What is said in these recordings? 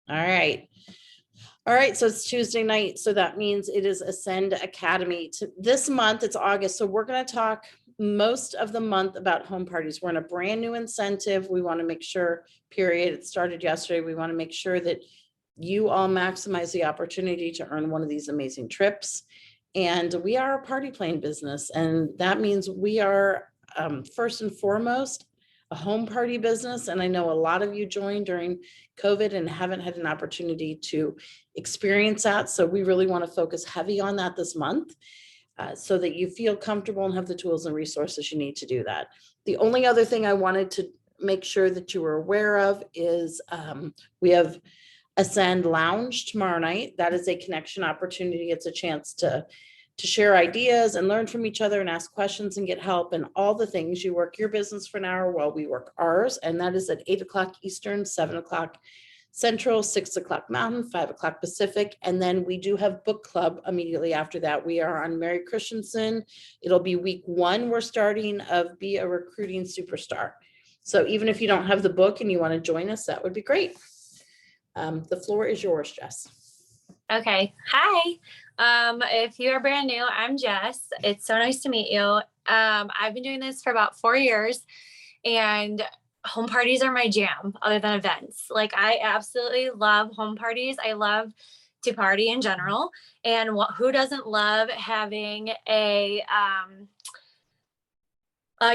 All right. All right, so it's Tuesday night, so that means it is Ascend Academy. This month, it's August, so we're going to talk most of the month about home parties. We're in a brand new incentive. We want to make sure, period, it started yesterday. We want to make sure that you all maximize the opportunity to earn one of these amazing trips. And we are a party plane business, and that means we are first and foremost a home party business. And I know a lot of you joined during COVID and haven't had an opportunity to experience that. So we really want to focus heavy on that this month so that you feel comfortable and have the tools and resources you need to do that. The only other thing I wanted to make sure that you were aware of is we have Ascend Lounge tomorrow night. That is a connection opportunity. It's a chance to share ideas and learn from each other and ask questions and get help and all the things. You work your business for an hour while we work ours. And that is at 8:00 Eastern, 7:00 Central, 6:00 Mountain, 5:00 Pacific. And then we do have book club immediately after that. We are on Mary Christensen. It'll be week 1. We're starting of Be a Recruiting Superstar. So even if you don't have the book and you want to join us, that would be great. The floor is yours, Jess. Okay. Hi. If you are brand new, I'm Jess. It's so nice to meet you. I've been doing this for about 4 years, and home parties are my jam other than events. Like, I absolutely love home parties. I love to party in general. And who doesn't love having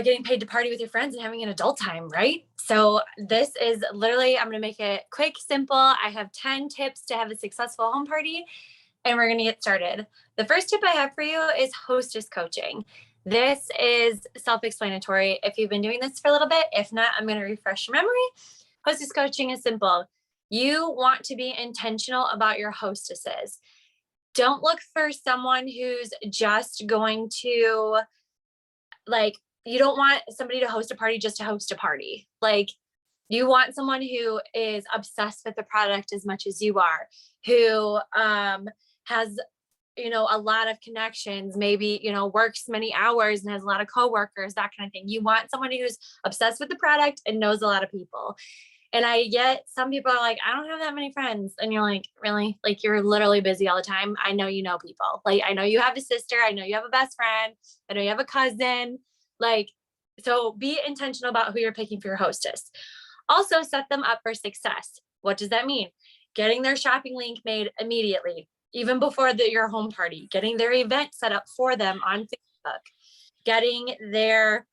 getting paid to party with your friends and having an adult time, right? So this is literally, I'm going to make it quick, simple. I have 10 tips to have a successful home party, and we're going to get started. The first tip I have for you is hostess coaching. This is self-explanatory if you've been doing this for a little bit. If not, I'm going to refresh your memory. Hostess coaching is simple. You want to be intentional about your hostesses. Don't look for someone who's just going to, like, you don't want somebody to host a party just to host a party. Like, you want someone who is obsessed with the product as much as you are, who has, a lot of connections, maybe, works many hours and has a lot of coworkers, that kind of thing. You want someone who's obsessed with the product and knows a lot of people. And I get some people are like, I don't have that many friends. And you're like, really? Like, you're literally busy all the time. I know you know people. Like, I know you have a sister. I know you have a best friend. I know you have a cousin. Like, so be intentional about who you're picking for your hostess. Also, set them up for success. What does that mean? Getting their shopping link made immediately, even before your home party, getting their event set up for them on Facebook, getting their,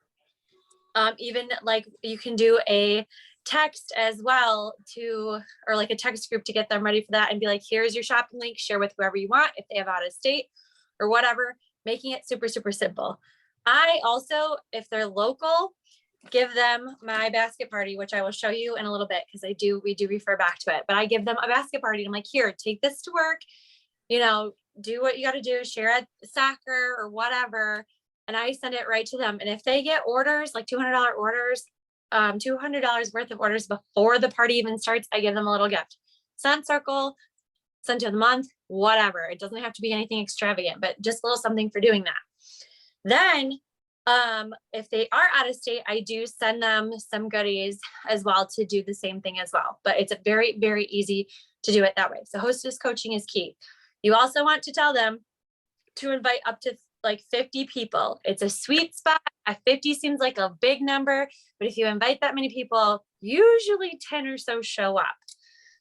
even like you can do a text as well or like a text group to get them ready for that and be like, here's your shopping link, share with whoever you want if they have out of state or whatever, making it super, super simple. I also, if they're local, give them my basket party, which I will show you in a little bit because we do refer back to it. But I give them a basket party and I'm like, here, take this to work, do what you got to do, share at soccer or whatever. And I send it right to them. And if they get orders, like $200 orders, $200 worth of orders before the party even starts, I give them a little gift. Sun Circle, sent to the month, whatever. It doesn't have to be anything extravagant, but just a little something for doing that. Then, if they are out of state, I do send them some goodies as well to do the same thing as well. But it's a very, very easy to do it that way. So hostess coaching is key. You also want to tell them to invite up to like 50 people. It's a sweet spot. 50 seems like a big number, but if you invite that many people, usually 10 or so show up.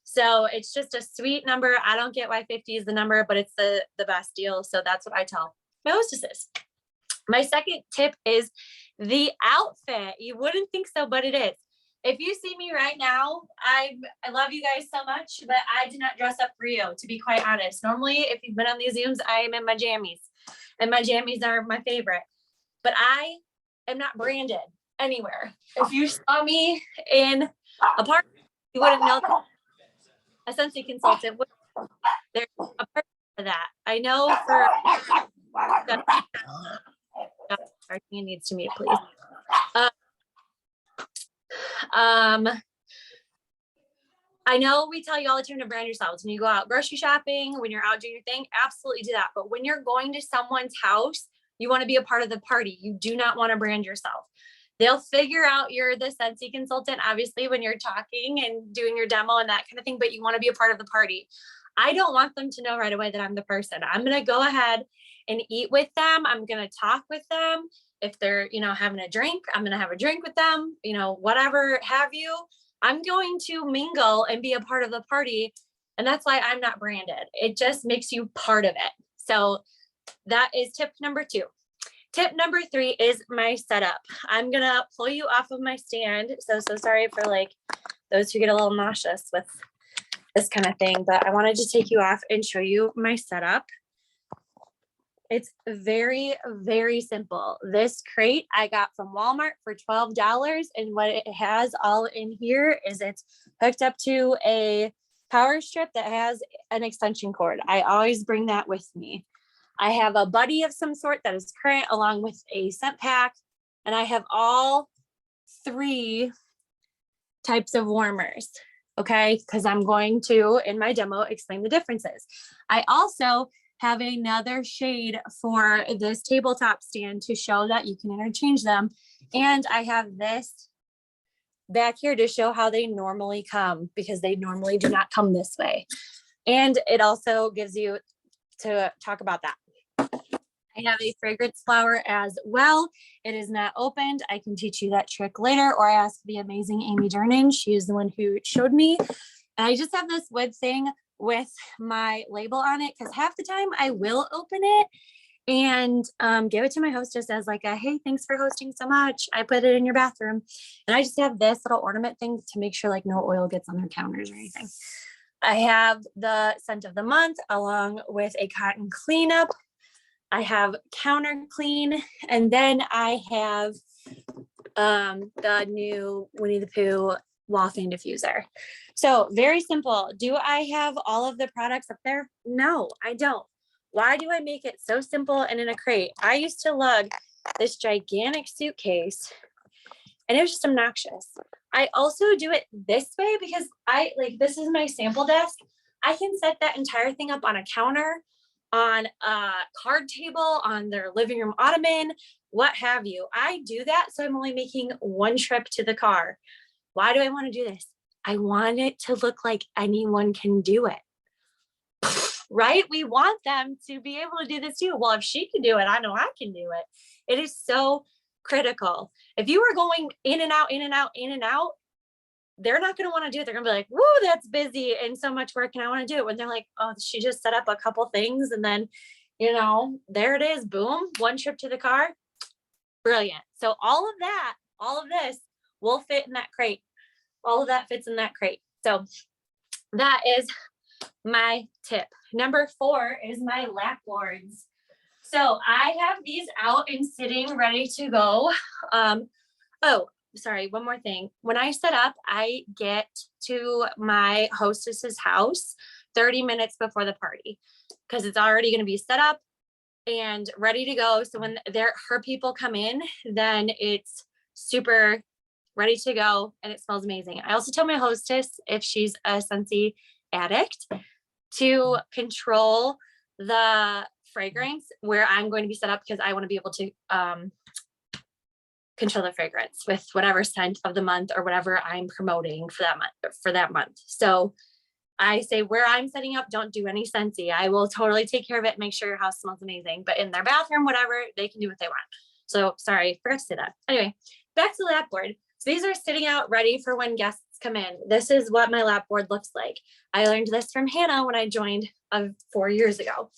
So it's just a sweet number. I don't get why 50 is the number, but it's the best deal. So that's what I tell my hostesses. My second tip is the outfit. You wouldn't think so, but it is. If you see me right now, I love you guys so much, but I did not dress up for you, to be quite honest. Normally, if you've been on these Zooms, I am in my jammies, and my jammies are my favorite. But I am not branded anywhere. If you saw me in a park, you wouldn't know that. A Sensei consultant, there's a purpose for that. I know for our team needs to meet, please. I know we tell you all the time to brand yourselves when you go out grocery shopping, when you're out doing your thing, absolutely do that. But when you're going to someone's house, you want to be a part of the party. You do not want to brand yourself. They'll figure out you're the Scentsy consultant, obviously, when you're talking and doing your demo and that kind of thing, but you want to be a part of the party. I don't want them to know right away that I'm the person. I'm going to go ahead and eat with them. I'm going to talk with them. If they're, having a drink, I'm going to have a drink with them, whatever have you. I'm going to mingle and be a part of the party. And that's why I'm not branded. It just makes you part of it. So that is tip number 2. Tip number 3 is my setup. I'm going to pull you off of my stand. So sorry for those who get a little nauseous with this kind of thing, but I wanted to take you off and show you my setup. It's very, very simple. This crate I got from Walmart for $12. And what it has all in here is it's hooked up to a power strip that has an extension cord. I always bring that with me. I have a buddy of some sort that is current along with a scent pack. And I have all 3 types of warmers. Okay. Because I'm going to, in my demo, explain the differences. I also have another shade for this tabletop stand to show that you can interchange them. And I have this back here to show how they normally come, because they normally do not come this way. And it also gives you to talk about that. I have a fragrance flower as well. It is not opened. I can teach you that trick later, or I asked the amazing Amy Durnan. She is the one who showed me. And I just have this wood thing with my label on it, because half the time I will open it and give it to my hostess as like a, hey, thanks for hosting so much. I put it in your bathroom. And I just have this little ornament thing to make sure like no oil gets on their counters or anything. I have the scent of the month along with a cotton cleanup. I have counter clean, and then I have the new Winnie the Pooh wall fan diffuser. So very simple. Do I have all of the products up there? No, I don't. Why do I make it so simple and in a crate? I used to lug this gigantic suitcase and it was just obnoxious. I also do it this way because this is my sample desk. I can set that entire thing up on a counter, on a card table, on their living room ottoman, what have you. I do that so I'm only making one trip to the car. Why do I want to do this? I want it to look like anyone can do it, right? We want them to be able to do this too. Well, if she can do it, I know I can do it. It is so critical. If you are going in and out, in and out, in and out, they're not going to want to do it. They're going to be like, woo, that's busy and so much work. And I want to do it. When they're like, oh, she just set up a couple things. And then, there it is. Boom. One trip to the car. Brilliant. So all of this will fit in that crate. All of that fits in that crate. So that is my tip. Number 4 is my lap boards. So I have these out and sitting ready to go. Oh, sorry, one more thing. When I set up, I get to my hostess's house 30 minutes before the party because it's already going to be set up and ready to go. So when her people come in, then it's super ready to go and it smells amazing. I also tell my hostess, if she's a Scentsy addict, to control the fragrance where I'm going to be set up, because I want to be able to control the fragrance with whatever scent of the month or whatever I'm promoting for that month. So I say where I'm setting up, don't do any Scentsy. I will totally take care of it, make sure your house smells amazing, but in their bathroom, whatever, they can do what they want. So sorry, forgot to say that. Anyway, back to the lap board. So these are sitting out ready for when guests come in. This is what my lap board looks like. I learned this from Hannah when I joined 4 years ago.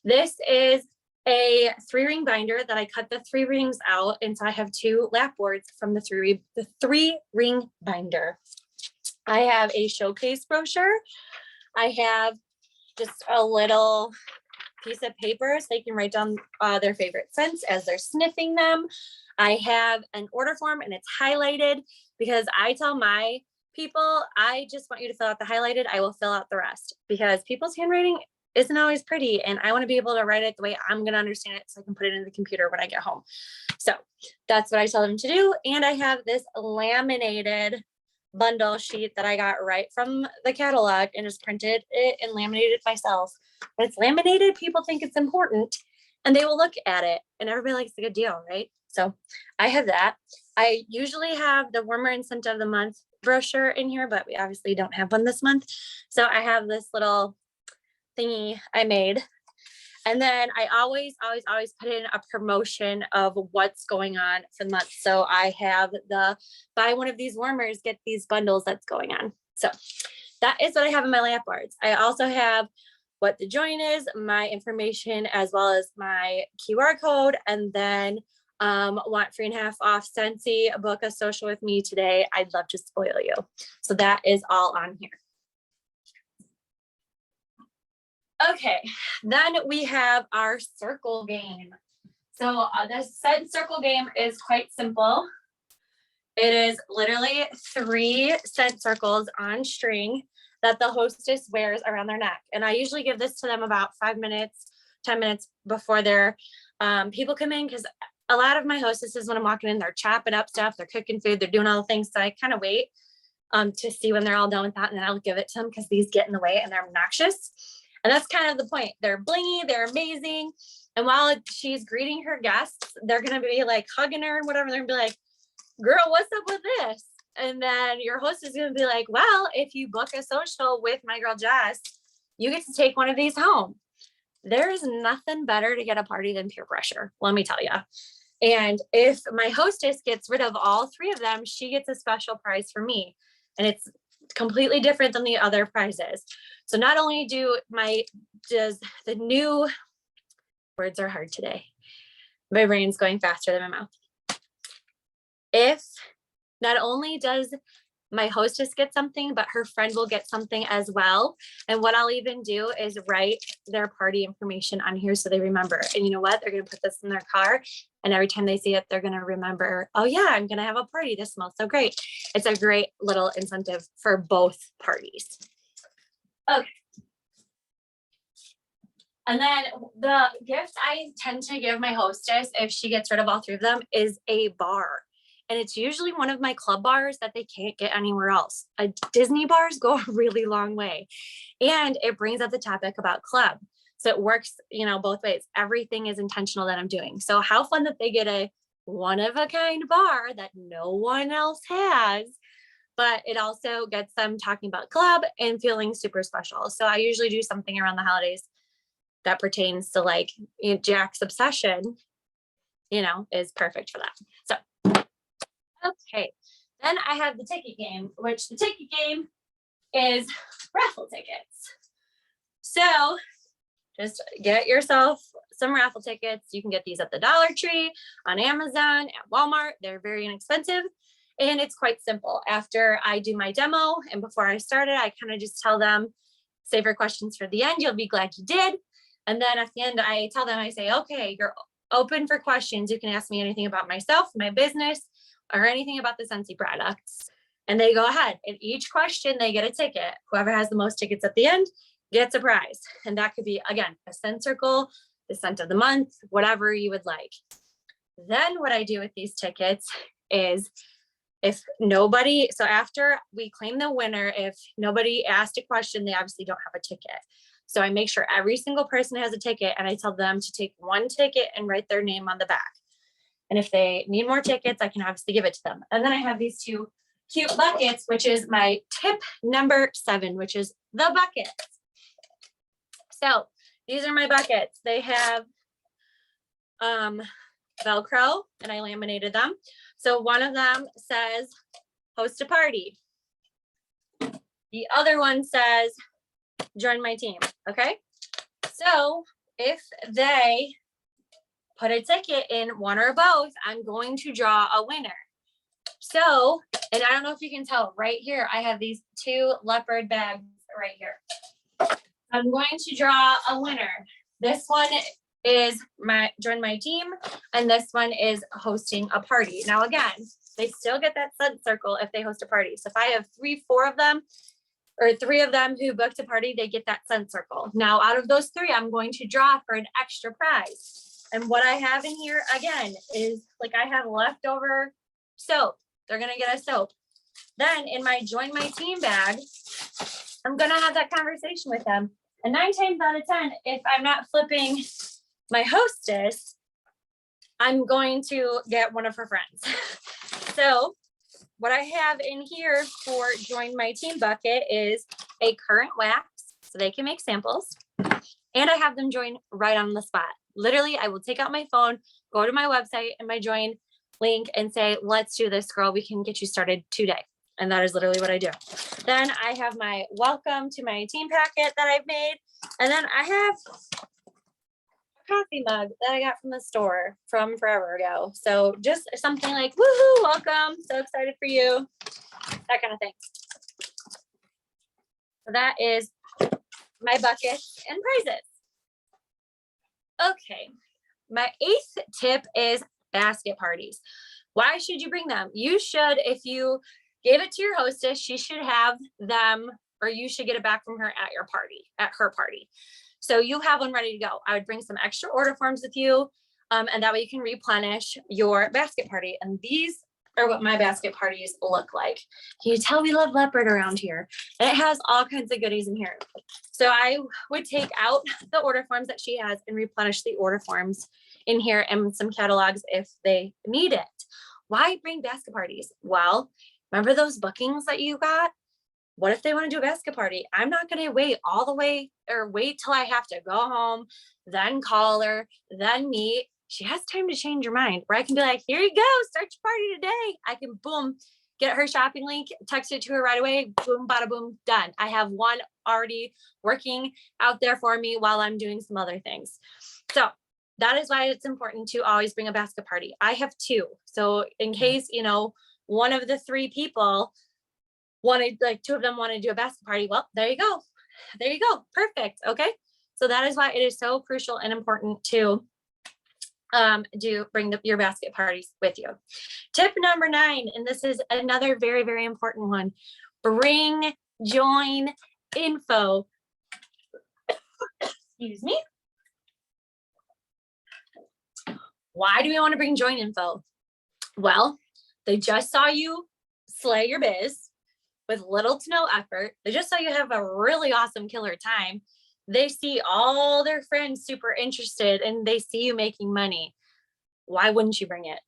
This is a 3-ring binder that I cut the 3 rings out. And so I have 2 lap boards from the 3-ring binder. I have a showcase brochure. I have just a little piece of paper so they can write down their favorite scents as they're sniffing them. I have an order form and it's highlighted because I tell my people, I just want you to fill out the highlighted. I will fill out the rest because people's handwriting isn't always pretty. And I want to be able to write it the way I'm going to understand it so I can put it in the computer when I get home. So that's what I tell them to do. And I have this laminated bundle sheet that I got right from the catalog and just printed it and laminated it myself. When it's laminated, people think it's important and they will look at it and everybody likes a good deal, right? So I have that. I usually have the warmer incentive of the month brochure in here, but we obviously don't have one this month. So I have this little thingy I made. And then I always put in a promotion of what's going on for the month. So I have the buy one of these warmers, get these bundles that's going on. So that is what I have in my lamp boards. I also have what the join is, my information, as well as my QR code. And then want free and half off Scentsy, book a social with me today. I'd love to spoil you. So that is all on here. Okay, then we have our circle game. So this scent circle game is quite simple. It is literally 3 scent circles on string that the hostess wears around their neck. And I usually give this to them about 5 minutes, 10 minutes before their people come in, because a lot of my hostesses, when I'm walking in, they're chopping up stuff, they're cooking food, they're doing all the things. So I kind of wait to see when they're all done with that, and then I'll give it to them because these get in the way and they're obnoxious. And that's kind of the point. They're blingy, they're amazing. And while she's greeting her guests, they're gonna be like hugging her and whatever. They're gonna be like, girl, what's up with this? And then your host is gonna be like, well, if you book a social with my girl Jess, you get to take one of these home. There is nothing better to get a party than peer pressure, let me tell you. And if my hostess gets rid of all 3 of them, she gets a special prize for me. And it's completely different than the other prizes. So not only does the new words are hard today. My brain's going faster than my mouth. If not only does my hostess get something, but her friend will get something as well. And what I'll even do is write their party information on here so they remember. And you know what? They're going to put this in their car. And every time they see it, they're going to remember, oh yeah, I'm going to have a party. This smells so great. It's a great little incentive for both parties. Okay. And then the gift I tend to give my hostess, if she gets rid of all 3 of them, is a bar. And it's usually one of my club bars that they can't get anywhere else. Disney bars go a really long way. And it brings up the topic about club. So it works, both ways. Everything is intentional that I'm doing. So how fun that they get a one-of-a-kind bar that no one else has, but it also gets them talking about club and feeling super special. So I usually do something around the holidays that pertains to like Jack's obsession, is perfect for that. So okay, then I have the ticket game, which the ticket game is raffle tickets. So just get yourself some raffle tickets. You can get these at the Dollar Tree, on Amazon, at Walmart. They're very inexpensive. And it's quite simple. After I do my demo and before I start it, I kind of just tell them, save your questions for the end. You'll be glad you did. And then at the end, I tell them, I say, okay, you're open for questions. You can ask me anything about myself, my business, or anything about the Scentsy products. And they go ahead. And each question, they get a ticket. Whoever has the most tickets at the end gets a prize. And that could be, again, a scent circle, the scent of the month, whatever you would like. Then what I do with these tickets is so after we claim the winner, if nobody asked a question, they obviously don't have a ticket. So I make sure every single person has a ticket, and I tell them to take 1 ticket and write their name on the back. And if they need more tickets, I can obviously give it to them. And then I have these 2 cute buckets, which is my tip number 7, which is the buckets. So these are my buckets. They have Velcro, and I laminated them. So one of them says, host a party. The other one says, join my team. Okay. So if they put a ticket in one or both, I'm going to draw a winner. So, and I don't know if you can tell right here, I have these 2 leopard bags right here. I'm going to draw a winner. This one is join my team, and this one is hosting a party. Now, again, they still get that scent circle if they host a party. So if I have 3 of them who booked a party, they get that scent circle. Now, out of those 3, I'm going to draw for an extra prize. And what I have in here, again, is like I have leftover soap. They're going to get a soap. Then in my join my team bag, I'm going to have that conversation with them. And 9 times out of 10, if I'm not flipping my hostess, I'm going to get one of her friends. So what I have in here for Join My Team bucket is a current wax so they can make samples. And I have them join right on the spot. Literally, I will take out my phone, go to my website and my join link and say, let's do this, girl. We can get you started today. And that is literally what I do. Then I have my welcome to my team packet that I've made. And then I have a coffee mug that I got from the store from forever ago. So just something like, woohoo, welcome. So excited for you. That kind of thing. So that is my bucket and prizes. Okay. My 8th tip is basket parties. Why should you bring them? You should, if you gave it to your hostess, she should have them, or you should get it back from her at your party, at her party. So you have one ready to go. I would bring some extra order forms with you. And that way you can replenish your basket party. And these are what my basket parties look like. Can you tell we love leopard around here? And it has all kinds of goodies in here. So I would take out the order forms that she has and replenish the order forms in here and some catalogs if they need it. Why bring basket parties? Well, remember those bookings that you got? What if they want to do a basket party? I'm not going to wait all the way or wait till I have to go home, then call her, then meet. She has time to change her mind where I can be like, here you go, start your party today. I can boom, get her shopping link, text it to her right away, boom, bada boom, done. I have one already working out there for me while I'm doing some other things. So that is why it's important to always bring a basket party. I have 2. So in case, you know, one of the 3 people wanted, like 2 of them want to do a basket party. Well, there you go. There you go. Perfect. Okay. So that is why it is so crucial and important to bring your basket parties with you. Tip number 9, and this is another very, very important one. Bring join info. Excuse me. Why do we want to bring join info? Well, they just saw you slay your biz with little to no effort. They just saw you have a really awesome killer time. They see all their friends super interested and they see you making money. Why wouldn't you bring it?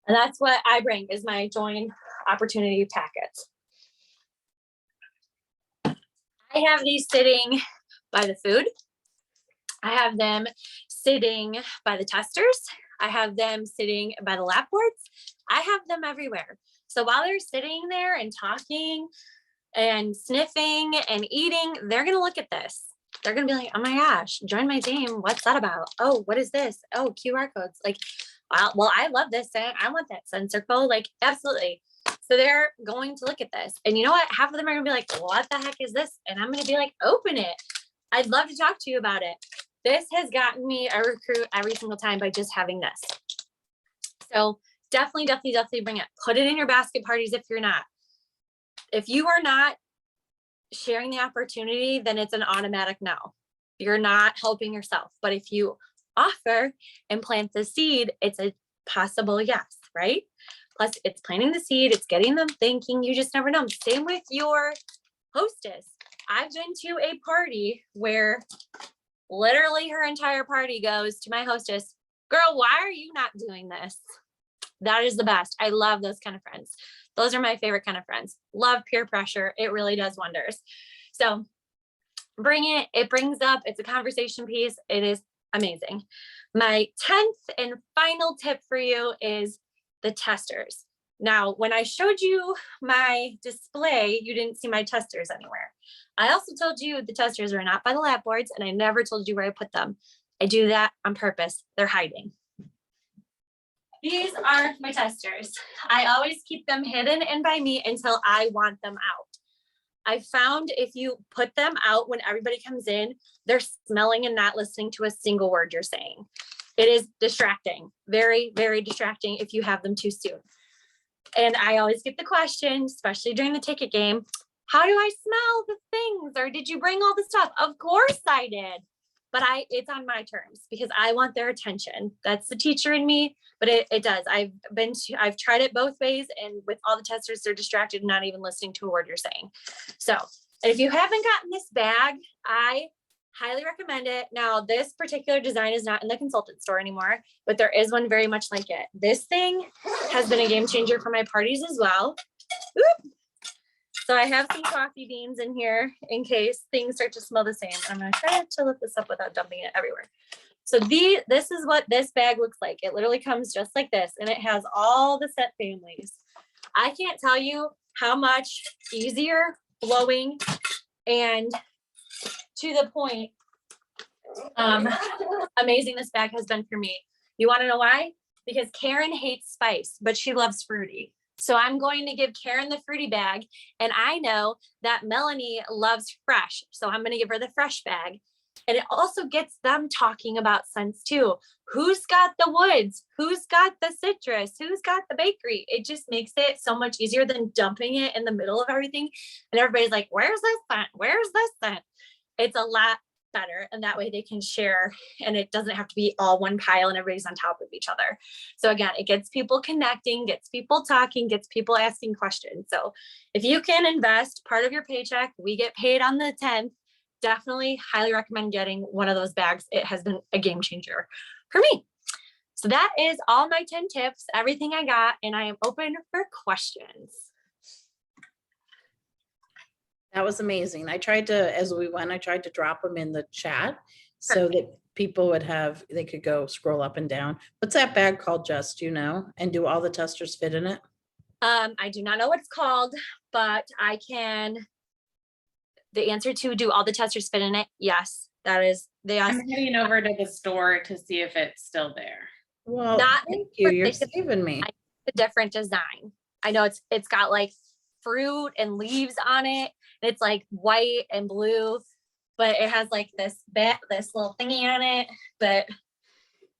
And that's what I bring is my join opportunity packets. I have these sitting by the food. I have them sitting by the testers. I have them sitting by the lap boards. I have them everywhere. So while they're sitting there and talking and sniffing and eating, they're going to look at this. They're going to be like, oh my gosh, join my team. What's that about? Oh, what is this? Oh, QR codes. Like, well, I love this. I want that sensor code. Like, absolutely. So they're going to look at this. And you know what? Half of them are going to be like, what the heck is this? And I'm going to be like, open it. I'd love to talk to you about it. This has gotten me a recruit every single time by just having this. So definitely bring it. Put it in your basket parties if you're not. If you are not sharing the opportunity, then it's an automatic no. You're not helping yourself. But if you offer and plant the seed, it's a possible yes, right? Plus it's planting the seed, it's getting them thinking, you just never know. Same with your hostess. I've been to a party where literally her entire party goes to my hostess, girl, why are you not doing this? That is the best. I love those kind of friends. Those are my favorite kind of friends. Love peer pressure. It really does wonders. So bring it. It brings up, it's a conversation piece. It is amazing. My 10th and final tip for you is the testers. Now, when I showed you my display, you didn't see my testers anywhere. I also told you the testers are not by the lap boards, and I never told you where I put them. I do that on purpose. They're hiding. These are my testers. I always keep them hidden and by me until I want them out. I found if you put them out when everybody comes in, they're smelling and not listening to a single word you're saying. It is distracting, very, very distracting if you have them too soon. And I always get the question, especially during the ticket game, how do I smell the things? Or did you bring all the stuff? Of course I did. But it's on my terms because I want their attention. That's the teacher in me, but it does. I've tried it both ways, and with all the testers, they're distracted, not even listening to a word you're saying. So if you haven't gotten this bag, I Highly recommend it. Now, this particular design is not in the consultant store anymore, but there is one very much like it. This thing has been a game changer for my parties as well. Oop. So I have some coffee beans in here in case things start to smell the same. I'm going to try to lift this up without dumping it everywhere. So this is what this bag looks like. It literally comes just like this, and it has all the scent families. I can't tell you how much easier, blowing, and to the point, amazing this bag has been for me. You want to know why? Because Karen hates spice, but she loves fruity. So I'm going to give Karen the fruity bag, and I know that Melanie loves fresh. So I'm going to give her the fresh bag. And it also gets them talking about scents too. Who's got the woods? Who's got the citrus? Who's got the bakery? It just makes it so much easier than dumping it in the middle of everything. And everybody's like, where's this scent? Where's this scent? It's a lot better. And that way they can share, and it doesn't have to be all one pile and everybody's on top of each other. So again, it gets people connecting, gets people talking, gets people asking questions. So if you can invest part of your paycheck, we get paid on the 10th. Definitely highly recommend getting one of those bags. It has been a game changer for me. So that is all my 10 tips, everything I got, and I am open for questions. That was amazing. I tried to, as we went, I tried to drop them in the chat so that people would have, they could go scroll up and down. What's that bag called, Jess? Do you know? And do all the testers fit in it? I do not know what it's called, but I can. The answer to do all the testers fit in it? Yes, that is. I'm heading over to the store to see if it's still there. Well, Not thank you. You're saving me. a different design. I know it's got like fruit and leaves on it. And it's like white and blue, but it has like this little thingy on it. But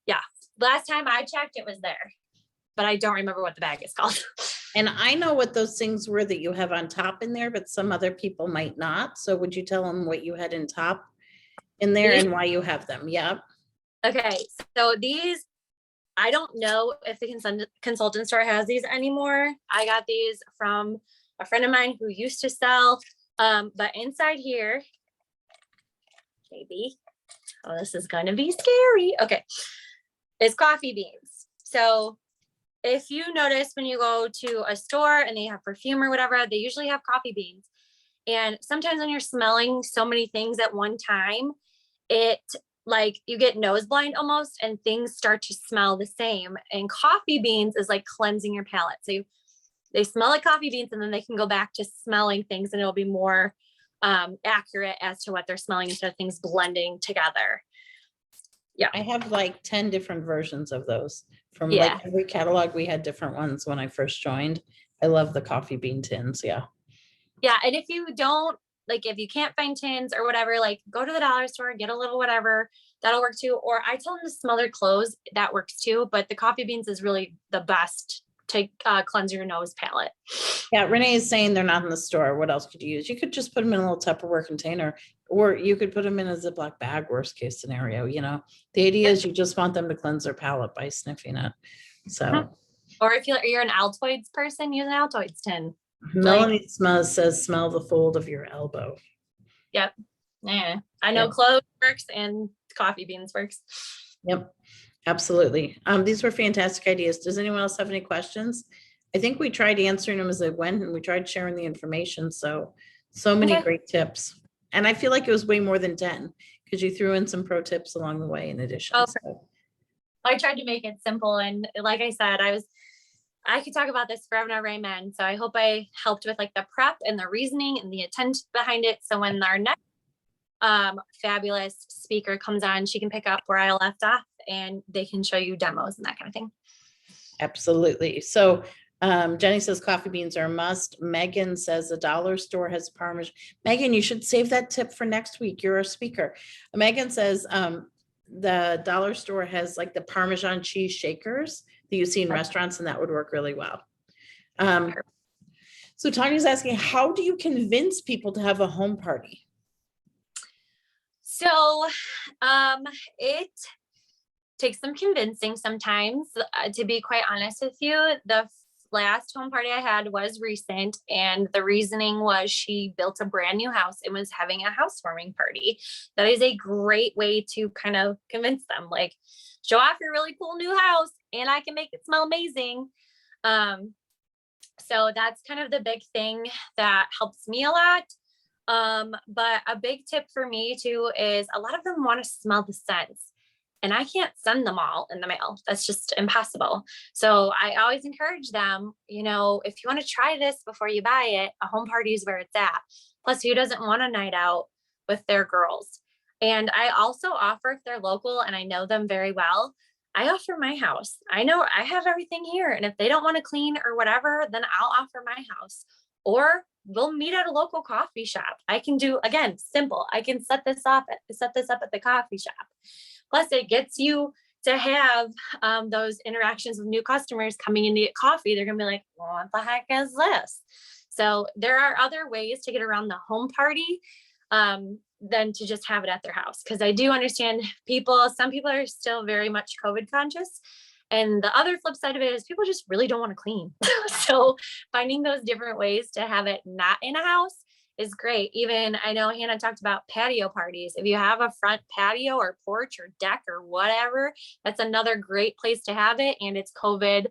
yeah, last time I checked, it was there, but I don't remember what the bag is called. And I know what those things were that you have on top in there, but some other people might not. So would you tell them what you had in top in there and why you have them? Yep. Okay, so these, I don't know if the consultant store has these anymore. I got these from a friend of mine who used to sell, but inside here, maybe, oh, this is gonna be scary. Okay, it's coffee beans. So if you notice when you go to a store and they have perfume or whatever, they usually have coffee beans. And sometimes when you're smelling so many things at one time, it like you get nose blind almost, and things start to smell the same. And coffee beans is like cleansing your palate. So they smell like coffee beans, and then they can go back to smelling things, and it'll be more accurate as to what they're smelling instead of things blending together. Yeah, I have like 10 different versions of those from Yeah. like every catalog. We had different ones when I first joined. I love the coffee bean tins. Yeah. Yeah. And if you don't, like, if you can't find tins or whatever, like go to the dollar store, get a little whatever, that'll work too. Or I tell them to smell their clothes, that works too. But the coffee beans is really the best to cleanse your nose palate. Yeah, Renee is saying they're not in the store. What else could you use? You could just put them in a little Tupperware container, or you could put them in a Ziploc bag, worst case scenario, you know. The idea is you just want them to cleanse their palate by sniffing it. So, Or if you're an Altoids person, use an Altoids tin. Melanie says, smell the fold of your elbow. Yep. Yeah. I know Yeah. clothes works and coffee beans works. Yep, absolutely. These were fantastic ideas. Does anyone else have any questions? I think we tried answering them as they went, and we tried sharing the information. So many Okay. great tips. And I feel like it was way more than 10 because you threw in some pro tips along the way in addition. Oh, So, I tried to make it simple. And like I said, I could talk about this forever and ever, amen. So I hope I helped with like the prep and the reasoning and the intent behind it. So when our next fabulous speaker comes on, she can pick up where I left off and they can show you demos and that kind of thing. absolutely. So Jenny says coffee beans are a must. Megan says the dollar store has Parmesan. Megan, you should save that tip for next week. You're a speaker. Megan says the dollar store has like the Parmesan cheese shakers that you see in restaurants, and that would work really well. So Tanya's asking, how do you convince people to have a home party? So it takes some convincing sometimes, to be quite honest with you. last home party I had was recent, and the reasoning was she built a brand new house and was having a housewarming party. That is a great way to kind of convince them, like, show off your really cool new house and I can make it smell amazing. So that's kind of the big thing that helps me a lot. But a big tip for me too is a lot of them want to smell the scents, and I can't send them all in the mail. That's just impossible. So I always encourage them, if you want to try this before you buy it, a home party is where it's at. Plus, who doesn't want a night out with their girls? And I also offer, if they're local and I know them very well, I offer my house. I know I have everything here. And if they don't want to clean or whatever, then I'll offer my house. Or we'll meet at a local coffee shop. I can do, again, simple. I can set this up at the coffee shop. Plus, it gets you to have those interactions with new customers coming in to get coffee. They're going to be like, well, what the heck is this? So there are other ways to get around the home party than to just have it at their house. Because I do understand some people are still very much COVID conscious. And the other flip side of it is people just really don't want to clean. So finding those different ways to have it not in a house is great. Even I know Hannah talked about patio parties. If you have a front patio or porch or deck or whatever, that's another great place to have it. And it's COVID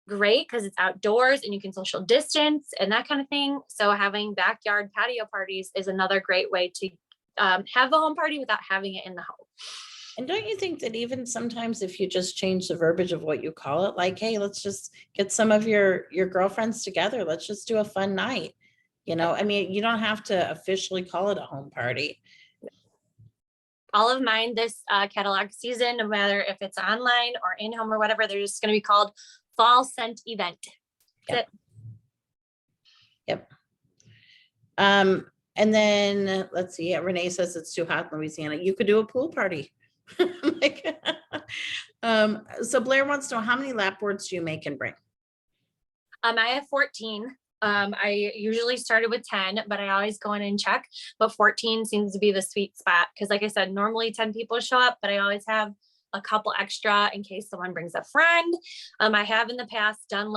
great because it's outdoors and you can social distance and that kind of thing. So having backyard patio parties is another great way to have a home party without having it in the home. And don't you think that even sometimes if you just change the verbiage of what you call it, like, hey, let's just get some of your girlfriends together. Let's just do a fun night. I mean, you don't have to officially call it a home party. All of mine this catalog season, no matter if it's online or in home or whatever, they're just going to be called Fall Scent Event. Yep. And then let's see. Renee says it's too hot in Louisiana. You could do a pool party. So Blair wants to know, how many lap boards do you make and bring? I have 14. I usually started with 10, but I always go in and check. But 14 seems to be the sweet spot because, like I said, normally 10 people show up, but I always have a couple extra in case someone brings a friend. I have in the past done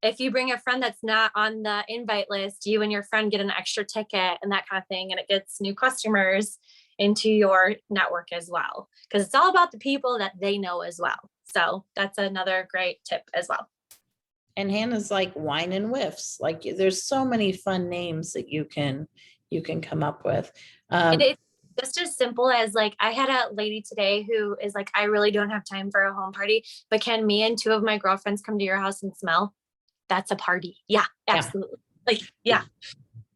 if you bring a friend that's not on the invite list, you and your friend get an extra ticket and that kind of thing, and it gets new customers into your network as well, because it's all about the people that they know as well. So that's another great tip as well. And Hannah's like wine and whiffs. Like there's so many fun names that you can come up with. It's just as simple as like, I had a lady today who is like, I really don't have time for a home party, but can me and two of my girlfriends come to your house and smell? That's a party. Yeah, absolutely. Yeah.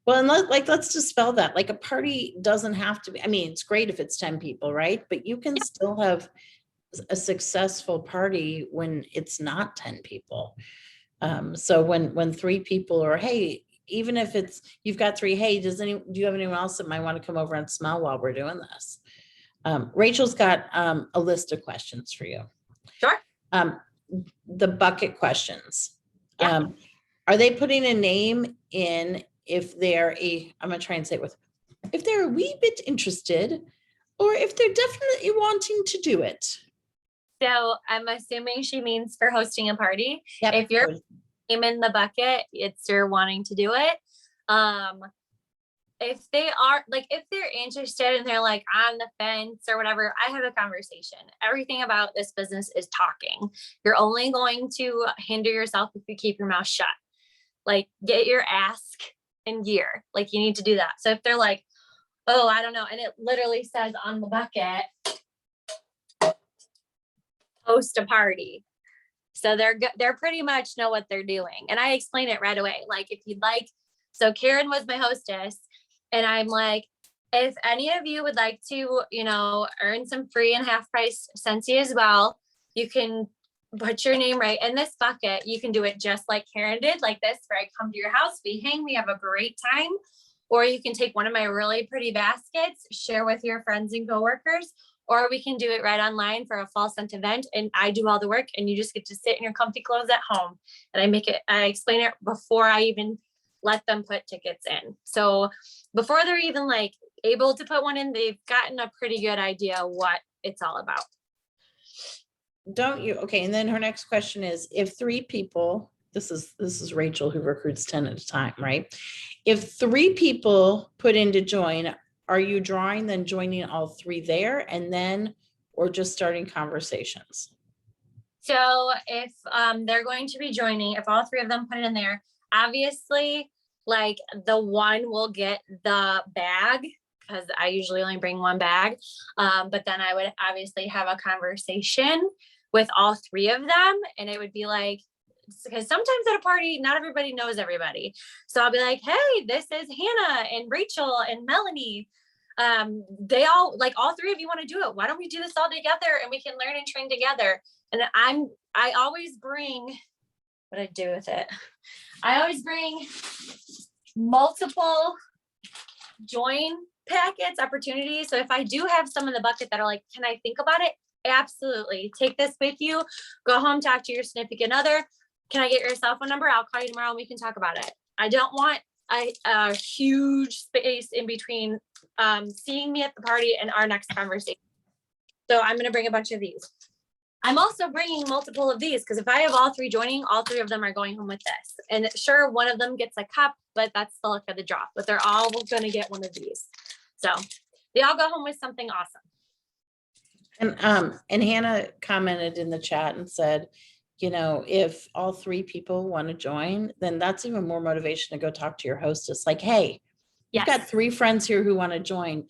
Well, and let's dispel that. Like a party doesn't have to be, I mean, it's great if it's 10 people, right? But you can still have a successful party when it's not 10 people. So when 3 people, or hey, even if it's, you've got 3, hey, do you have anyone else that might want to come over and smell while we're doing this? Rachel's got a list of questions for you. Sure. The bucket questions. Yeah. Are they putting a name in if they're I'm going to try and say it with, if they're a wee bit interested, or if they're definitely wanting to do it? So I'm assuming she means for hosting a party. Yep. If you're in the bucket, it's you're wanting to do it. If they are if they're interested and they're like on the fence or whatever, I have a conversation. Everything about this business is talking. You're only going to hinder yourself if you keep your mouth shut. Like, get your ask in gear. Like, you need to do that. So if they're like, oh, I don't know, and it literally says on the bucket, host a party. So they're pretty much know what they're doing. And I explain it right away. Like, if you'd like, so Karen was my hostess, and I'm like, if any of you would like to, earn some free and half price Scentsy as well, you can put your name right in this bucket. You can do it just like Karen did, like this, where I come to your house, we hang, we have a great time. Or you can take one of my really pretty baskets, share with your friends and coworkers, or we can do it right online for a fall scent event. And I do all the work and you just get to sit in your comfy clothes at home. And I explain it before I even let them put tickets in. So before they're even able to put one in, they've gotten a pretty good idea what it's all about. don't you, okay, and then her next question is, if three people, this is Rachel who recruits 10 at a time, right? If three people put in to join, are you drawing then joining all three there and then, or just starting conversations? So if they're going to be joining, if all three of them put it in there, obviously, like the one will get the bag because I usually only bring one bag. But then I would obviously have a conversation with all three of them, and it would be like, because sometimes at a party, not everybody knows everybody. So I'll be like, hey, this is Hannah and Rachel and Melanie. They all, like, all three of you want to do it. Why don't we do this all together and we can learn and train together? And I always bring, what I do with it. I always bring multiple join packets, opportunities. So if I do have some in the bucket that are like, can I think about it? Absolutely. Take this with you. Go home, talk to your significant other. Can I get your cell phone number? I'll call you tomorrow and we can talk about it. I don't want a huge space in between seeing me at the party and our next conversation. So I'm going to bring a bunch of these. I'm also bringing multiple of these because if I have all three joining, all three of them are going home with this. And sure, one of them gets a cup, but that's the luck of the draw. But they're all going to get one of these. So they all go home with something awesome. And Hannah commented in the chat and said, you know, if all three people want to join, then that's even more motivation to go talk to your hostess. Like, hey, you've got three friends here who want to join.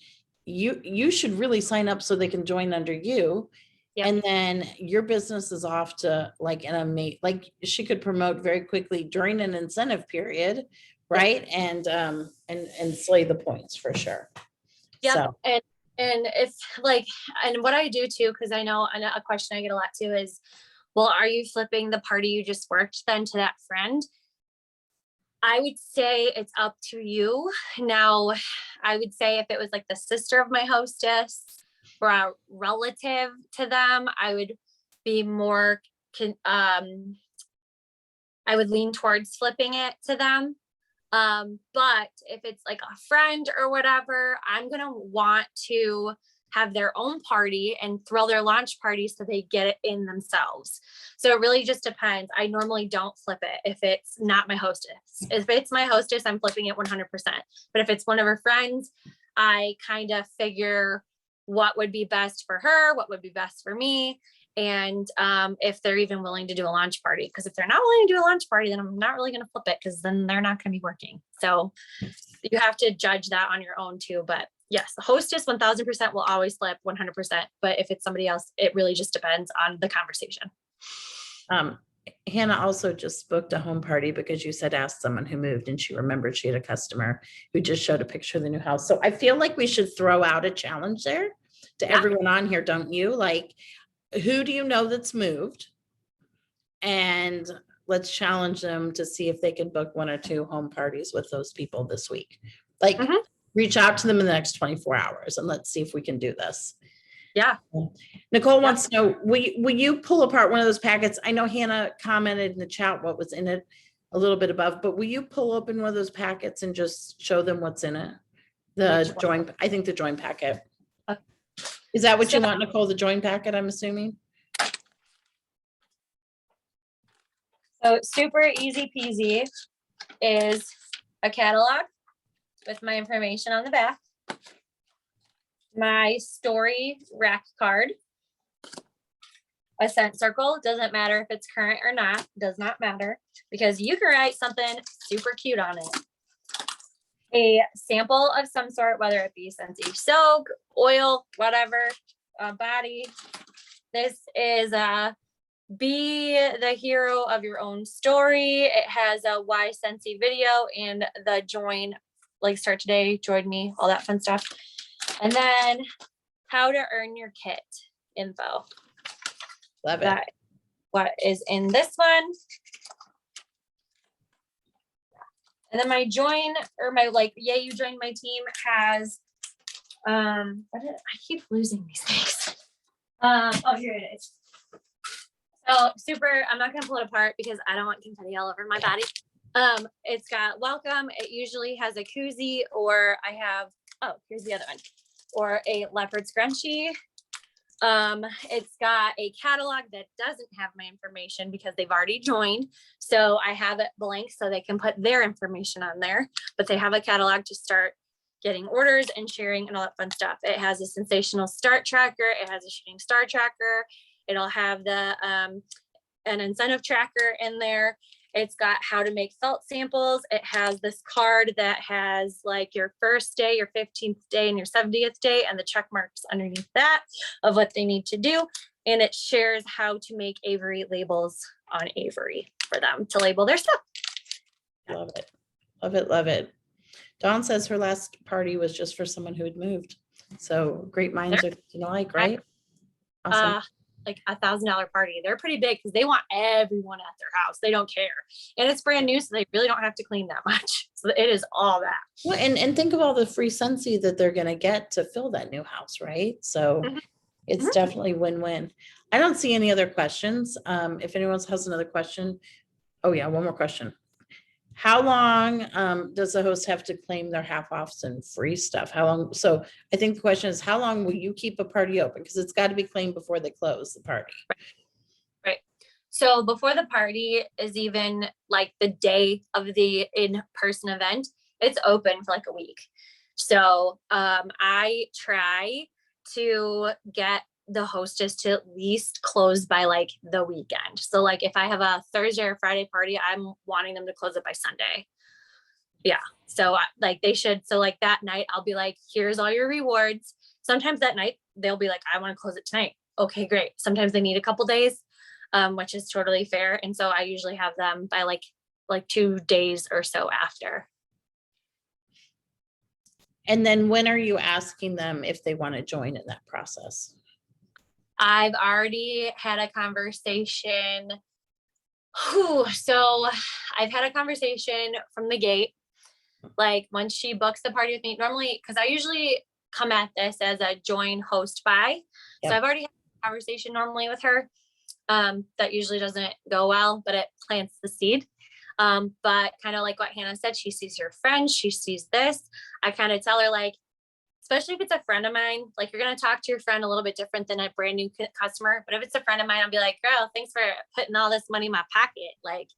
You should really sign up so they can join under you. Yep. And then your business is off to like like she could promote very quickly during an incentive period, right? Yep. And slay the points for sure. Yeah. So. And it's like, and what I do too, because I know a question I get a lot too is, well, are you flipping the party you just worked then to that friend? I would say it's up to you. Now, I would say if it was like the sister of my hostess or a relative to them, I would be more, I would lean towards flipping it to them. But if it's like a friend or whatever, I'm going to want to have their own party and throw their launch party so they get it in themselves. So it really just depends. I normally don't flip it if it's not my hostess. If it's my hostess, I'm flipping it 100%. But if it's one of her friends, I kind of figure what would be best for her, what would be best for me. And if they're even willing to do a launch party, because if they're not willing to do a launch party, then I'm not really going to flip it because then they're not going to be working. So you have to judge that on your own too. But yes, the hostess 1000% will always flip 100%. But if it's somebody else, it really just depends on the conversation. Hannah also just booked a home party because you said ask someone who moved and she remembered she had a customer who just showed a picture of the new house. So I feel like we should throw out a challenge there to everyone on here, don't you? Like, who do you know that's moved? And let's challenge them to see if they can book 1 or 2 home parties with those people this week. Like reach out to them in the next 24 hours and let's see if we can do this. Yeah. Nicole wants to know, will you pull apart one of those packets? I know Hannah commented in the chat what was in it a little bit above, but will you pull open one of those packets and just show them what's in it? The join, I think the join packet. Is that what you want, Nicole, the join packet, I'm assuming? So super easy peasy is a catalog with my information on the back, my story rack card, a scent circle, doesn't matter if it's current or not, does not matter, because you can write something super cute on it. A sample of some sort, whether it be Scentsy soap, oil, whatever, body. This is a be the hero of your own story. It has a why Scentsy video and the join, like start today, join me, all that fun stuff. And then how to earn your kit info. Love it. That what is in this one. And then my join or my like, yay, you joined my team has, I keep losing these things. Oh, here it is. So super, I'm not going to pull it apart because I don't want confetti all over my body. It's got welcome. It usually has a koozie or I have, oh, here's the other one, or a leopard scrunchie. It's got a catalog that doesn't have my information because they've already joined. So I have it blank so they can put their information on there, but they have a catalog to start getting orders and sharing and all that fun stuff. It has a sensational start tracker. It has a shooting star tracker. It'll have the an incentive tracker in there. It's got how to make felt samples. It has this card that has like your first day, your 15th day, and your 70th day, and the check marks underneath that of what they need to do. And it shares how to make Avery labels on Avery for them to label their stuff. Love it. Love it. Love it. Dawn says her last party was just for someone who had moved. So great minds are thinking alike, right? Awesome. Like $1,000 party. They're pretty big because they want everyone at their house. They don't care. And it's brand new, so they really don't have to clean that much. So it is all that. Well, and think of all the free Scentsy that they're gonna get to fill that new house, right? So Mhm. it's Mhm. definitely win-win. I don't see any other questions. If anyone else has another question. Oh yeah, one more question. How long does the host have to claim their half offs and free stuff? How long? So I think the question is, how long will you keep a party open? Because it's got to be claimed before they close the party. Right. So before the party is even like the day of the in-person event, it's open for like a week. So I try to get the hostess to at least close by like the weekend. So like if I have a Thursday or Friday party, I'm wanting them to close it by Sunday. Yeah. So like they should. So like that night, I'll be like, here's all your rewards. Sometimes that night they'll be like, I want to close it tonight. Okay, great. Sometimes they need a couple days, which is totally fair. And so I usually have them by like 2 days or so after. And then when are you asking them if they want to join in that process? I've already had a conversation. So I've had a conversation from the gate. Like when she books the party with me, normally, because I usually come at this as a join host by. Yep. So I've already had a conversation normally with her. That usually doesn't go well, but it plants the seed. But kind of like what Hannah said, she sees your friends, she sees this. I kind of tell her like, especially if it's a friend of mine, like you're going to talk to your friend a little bit different than a brand new customer. But if it's a friend of mine, I'll be like, girl, thanks for putting all this money in my pocket. Like,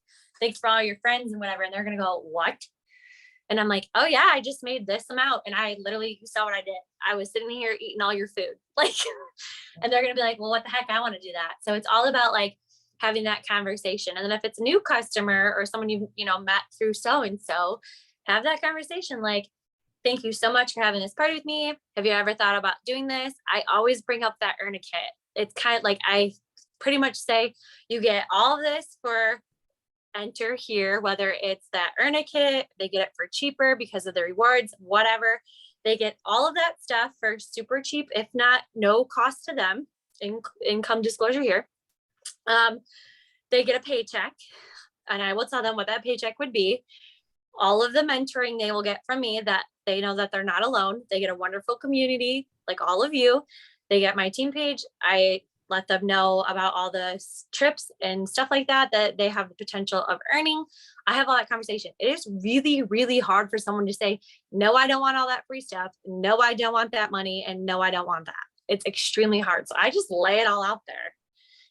thanks for all your friends and whatever. And they're going to go, what? And I'm like, oh yeah, I just made this amount. And I literally, you saw what I did. I was sitting here eating all your food. Like, and they're going to be like, well, what the heck? I want to do that. So it's all about like having that conversation. And then if it's a new customer or someone you know, met through so-and-so, have that conversation. Like, thank you so much for having this party with me. Have you ever thought about doing this? I always bring up that earn a kit. It's kind of like, I pretty much say you get all of this for enter here, whether it's that earn a kit, they get it for cheaper because of the rewards, whatever. They get all of that stuff for super cheap, if not no cost to them. Income disclosure here. They get a paycheck, and I will tell them what that paycheck would be. All of the mentoring they will get from me, that they know that they're not alone. They get a wonderful community like all of you. They get my team page. I let them know about all the trips and stuff like that, that they have the potential of earning. I have all that conversation. It is really, really hard for someone to say, no, I don't want all that free stuff. No, I don't want that money. And no, I don't want that. It's extremely hard. So I just lay it all out there.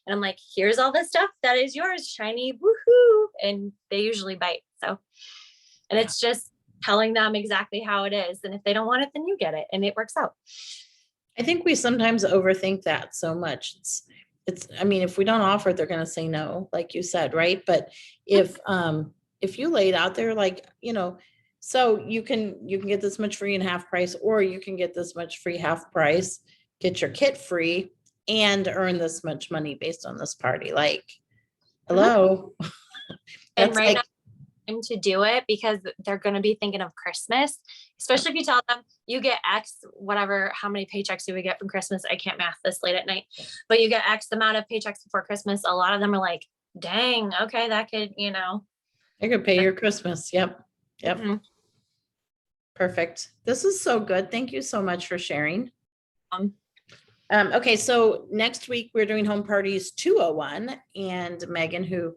And I'm like, here's all this stuff that is yours, shiny, woohoo. And they usually bite. So, and it's just telling them exactly how it is. And if they don't want it, then you get it. And it works out. I think we sometimes overthink that so much. I mean, if we don't offer it, they're going to say no, like you said, right? But if you lay it out there, like, you know, so you can get this much free and half price, or you can get this much free half price, get your kit free, and earn this much money based on this party. Like, hello. And That's right like, now, time to do it because they're going to be thinking of Christmas, especially if you tell them you get X, whatever, how many paychecks you would get from Christmas. I can't math this late at night, but you get X amount of paychecks before Christmas. A lot of them are like, dang, okay, that could, you know. I could pay your Christmas. Yep. Mhm. Perfect. This is so good. Thank you so much for sharing. Okay, so next week we're doing Home Parties 201, and Megan, who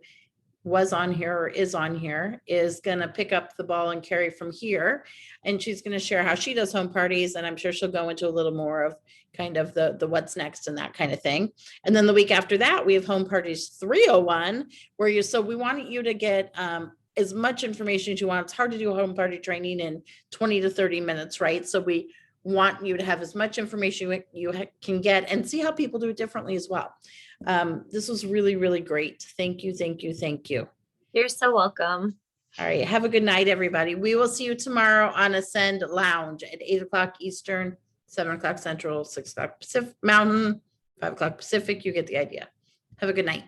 was on here or is on here is going to pick up the ball and carry from here. And she's going to share how she does home parties. And I'm sure she'll go into a little more of kind of the what's next and that kind of thing. And then the week after that, we have Home Parties 301, where so we want you to get as much information as you want. It's hard to do home party training in 20 to 30 minutes, right? So we want you to have as much information you can get and see how people do it differently as well. This was really, really great. Thank you, thank you, thank you. You're so welcome. All right, have a good night, everybody. We will see you tomorrow on Ascend Lounge at 8 o'clock Eastern, 7 o'clock Central, 6 o'clock Pacific Mountain, 5 o'clock Pacific. You get the idea. Have a good night.